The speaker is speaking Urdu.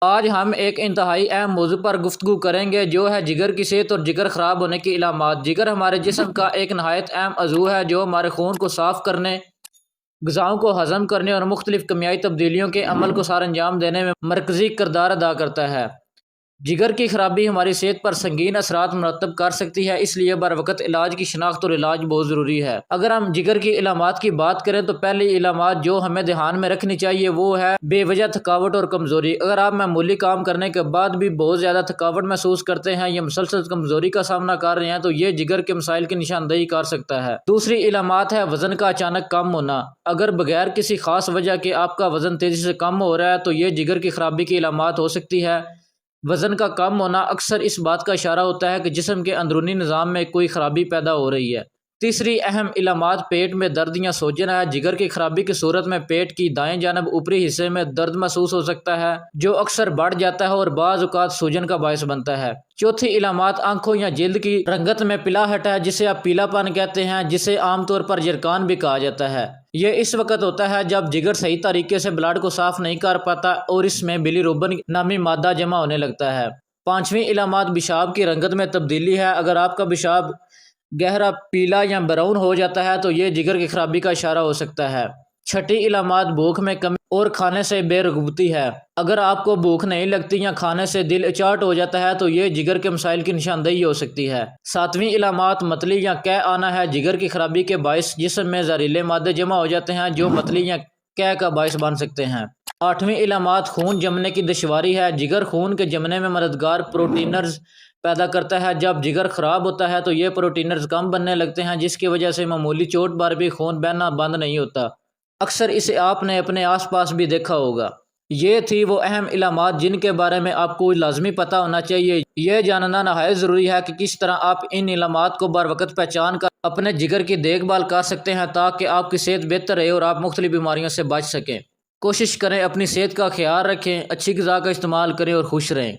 آج ہم ایک انتہائی اہم موضوع پر گفتگو کریں گے جو ہے جگر کی صحت اور جگر خراب ہونے کی علامات۔ جگر ہمارے جسم کا ایک نہایت اہم عضو ہے جو ہمارے خون کو صاف کرنے، غذاؤں کو ہضم کرنے اور مختلف کیمیائی تبدیلیوں کے عمل کو سر انجام دینے میں مرکزی کردار ادا کرتا ہے۔ جگر کی خرابی ہماری صحت پر سنگین اثرات مرتب کر سکتی ہے، اس لیے بروقت علاج کی شناخت اور علاج بہت ضروری ہے۔ اگر ہم جگر کی علامات کی بات کریں تو پہلی علامات جو ہمیں دھیان میں رکھنی چاہیے وہ ہے بے وجہ تھکاوٹ اور کمزوری۔ اگر آپ معمولی کام کرنے کے بعد بھی بہت زیادہ تھکاوٹ محسوس کرتے ہیں یا مسلسل کمزوری کا سامنا کر رہے ہیں تو یہ جگر کے مسائل کی نشاندہی کر سکتا ہے۔ دوسری علامات ہے وزن کا اچانک کم ہونا۔ اگر بغیر کسی خاص وجہ کے آپ کا وزن تیزی سے کم ہو رہا ہے تو یہ جگر کی خرابی کی علامات ہو سکتی ہے۔ وزن کا کم ہونا اکثر اس بات کا اشارہ ہوتا ہے کہ جسم کے اندرونی نظام میں کوئی خرابی پیدا ہو رہی ہے۔ تیسری اہم علامات پیٹ میں درد یا سوجن ہے۔ جگر کی خرابی کی صورت میں پیٹ کی دائیں جانب اوپری حصے میں درد محسوس ہو سکتا ہے جو اکثر بڑھ جاتا ہے اور بعض اوقات سوجن کا باعث بنتا ہے۔ چوتھی علامات آنکھوں یا جلد کی رنگت میں پلاہٹ ہے جسے آپ پیلا پن کہتے ہیں، جسے عام طور پر جرکان بھی کہا جاتا ہے۔ یہ اس وقت ہوتا ہے جب جگر صحیح طریقے سے بلڈ کو صاف نہیں کر پاتا اور اس میں بلی روبن نامی مادہ جمع ہونے لگتا ہے۔ پانچویں علامات پیشاب کی رنگت میں تبدیلی ہے۔ اگر آپ کا پیشاب گہرا پیلا یا براؤن ہو جاتا ہے تو یہ جگر کی خرابی کا اشارہ ہو سکتا ہے۔ چھٹی علامات بھوک میں کمی اور کھانے سے بے رغبتی ہے۔ اگر آپ کو بھوک نہیں لگتی یا کھانے سے دل اچاٹ ہو جاتا ہے تو یہ جگر کے مسائل کی نشاندہی ہو سکتی ہے۔ ساتویں علامات متلی یا قے آنا ہے۔ جگر کی خرابی کے باعث جسم میں زہریلے مادے جمع ہو جاتے ہیں جو متلی یا قے کا باعث بن سکتے ہیں۔ آٹھویں علامات خون جمنے کی دشواری ہے۔ جگر خون کے جمنے میں مددگار پروٹینرز پیدا کرتا ہے۔ جب جگر خراب ہوتا ہے تو یہ پروٹینرز کم بننے لگتے ہیں جس کی وجہ سے معمولی چوٹ پر بھی خون بہنا بند نہیں ہوتا۔ اکثر اسے آپ نے اپنے آس پاس بھی دیکھا ہوگا۔ یہ تھی وہ اہم علامات جن کے بارے میں آپ کو لازمی پتہ ہونا چاہیے۔ یہ جاننا نہایت ضروری ہے کہ کس طرح آپ ان علامات کو بروقت پہچان کر اپنے جگر کی دیکھ بھال کر سکتے ہیں تاکہ آپ کی صحت بہتر رہے اور آپ مختلف بیماریوں سے بچ سکیں۔ کوشش کریں اپنی صحت کا خیال رکھیں، اچھی غذا کا استعمال کریں اور خوش رہیں۔